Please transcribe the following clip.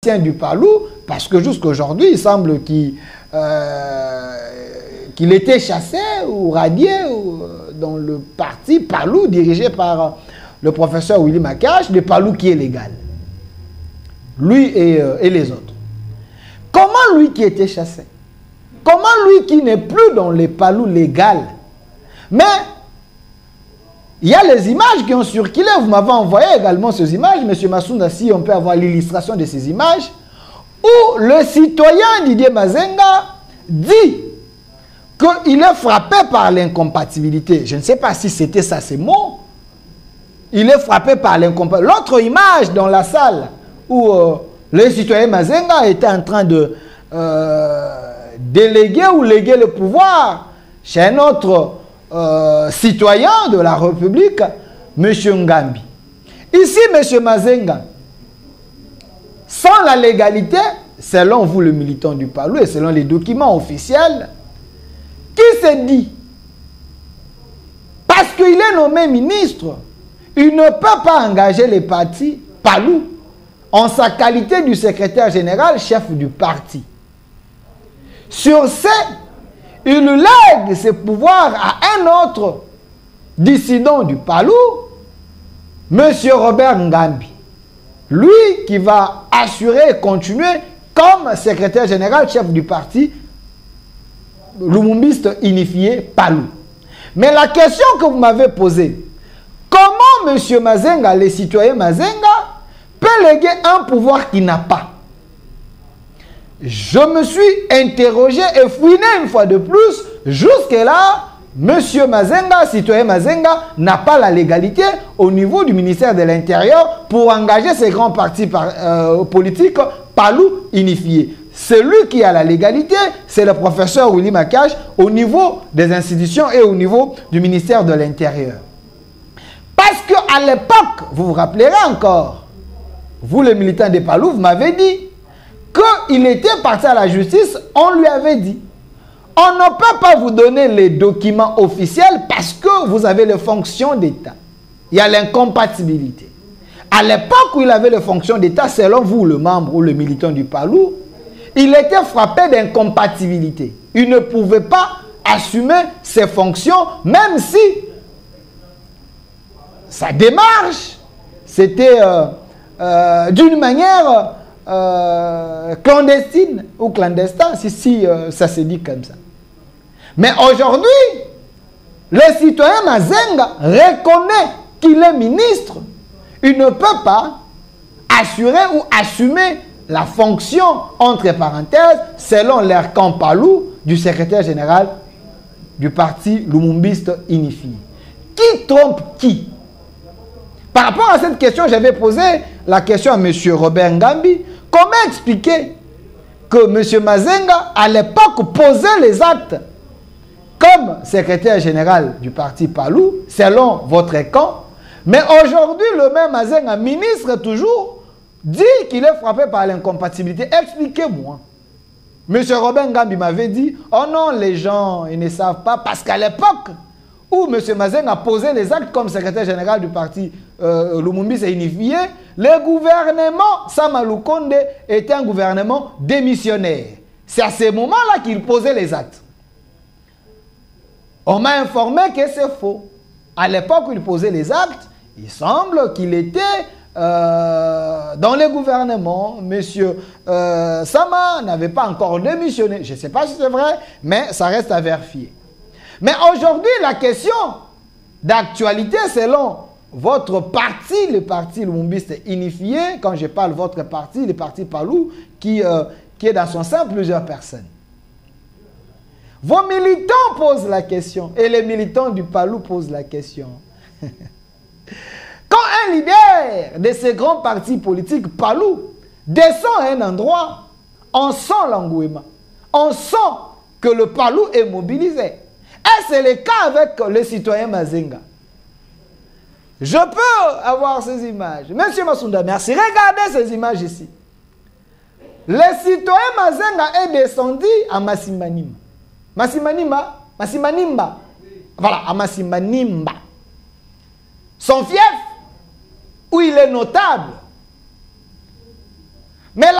politicien du Palou, parce que jusqu'à aujourd'hui, il semble qu'il était chassé ou radié dans le parti Palou, dirigé par le professeur Willy Makache, le Palou qui est légal. Lui et les autres. Comment lui qui était chassé? Comment lui qui n'est plus dans les Palous légal? Mais il y a les images qui ont circulé. Vous m'avez envoyé également ces images. Monsieur Massounda, si on peut avoir l'illustration de ces images, où le citoyen Didier Mazenga dit qu'il est frappé par l'incompatibilité. Je ne sais pas si c'était ça ces mots. Il est frappé par l'incompatibilité. L'autre image dans la salle où le citoyen Mazenga était en train de déléguer ou léguer le pouvoir chez un autre citoyen de la République, M. Ngambi. Ici, M. Mazenga, sans la légalité, selon vous, le militant du Palou, et selon les documents officiels, qui se dit, parce qu'il est nommé ministre, il ne peut pas engager les partis Palou en sa qualité du secrétaire général, chef du parti. Sur ce, il lègue ses pouvoirs à un autre dissident du Palou, M. Robert Ngambi. Lui qui va assurer et continuer comme secrétaire général, chef du parti lumumbiste unifié Palou. Mais la question que vous m'avez posée, comment M. Mazenga, le citoyen Mazenga, peut léguer un pouvoir qu'il n'a pas? Je me suis interrogé et fouiné une fois de plus. Jusque-là, M. Mazenga, citoyen Mazenga, n'a pas la légalité au niveau du ministère de l'Intérieur pour engager ces grands partis politiques Palou unifiés. Celui qui a la légalité, c'est le professeur Willy Makache au niveau des institutions et au niveau du ministère de l'Intérieur. Parce qu'à l'époque, vous vous rappellerez encore, vous les militants des Palou, vous m'avez dit qu'il était parti à la justice, on lui avait dit, on ne peut pas vous donner les documents officiels parce que vous avez les fonctions d'État. Il y a l'incompatibilité. À l'époque où il avait les fonctions d'État, selon vous, le membre ou le militant du Palou, il était frappé d'incompatibilité. Il ne pouvait pas assumer ses fonctions, même si sa démarche, c'était d'une manière clandestine ou clandestin, si ça se dit comme ça. Mais aujourd'hui, le citoyen Mazenga reconnaît qu'il est ministre. Il ne peut pas assurer ou assumer la fonction, entre parenthèses, selon l'air camp Palou du secrétaire général du parti lumumbiste unifié. Qui trompe qui? Par rapport à cette question, j'avais posé la question à M. Robert Ngambi. Comment expliquer que M. Mazenga, à l'époque, posait les actes comme secrétaire général du parti Palou, selon votre camp, mais aujourd'hui, le même Mazenga, ministre toujours, dit qu'il est frappé par l'incompatibilité. Expliquez-moi. M. Robert Ngambi m'avait dit, oh non, les gens, ils ne savent pas, parce qu'à l'époque où M. Mazenga a posé les actes comme secrétaire général du parti Lumumbiste unifié, le gouvernement Sama Lukonde était un gouvernement démissionnaire. C'est à ce moment-là qu'il posait les actes. On m'a informé que c'est faux. À l'époque où il posait les actes, il semble qu'il était dans le gouvernement. Monsieur Sama n'avait pas encore démissionné. Je ne sais pas si c'est vrai, mais ça reste à vérifier. Mais aujourd'hui, la question d'actualité, selon votre parti, le parti lumumbiste unifié, quand je parle de votre parti, le parti Palou, qui est dans son sein plusieurs personnes. Vos militants posent la question, et les militants du Palou posent la question. Quand un leader de ces grands partis politiques Palou descend à un endroit, on sent l'engouement. On sent que le Palou est mobilisé. Et c'est le cas avec le citoyen Mazenga. Je peux avoir ces images. Monsieur Massounda, merci. Regardez ces images ici. Le citoyen Mazenga est descendu à Masimbanimba. Masimbanimba. Voilà, à Masimbanimba. Son fief, où il est notable. Mais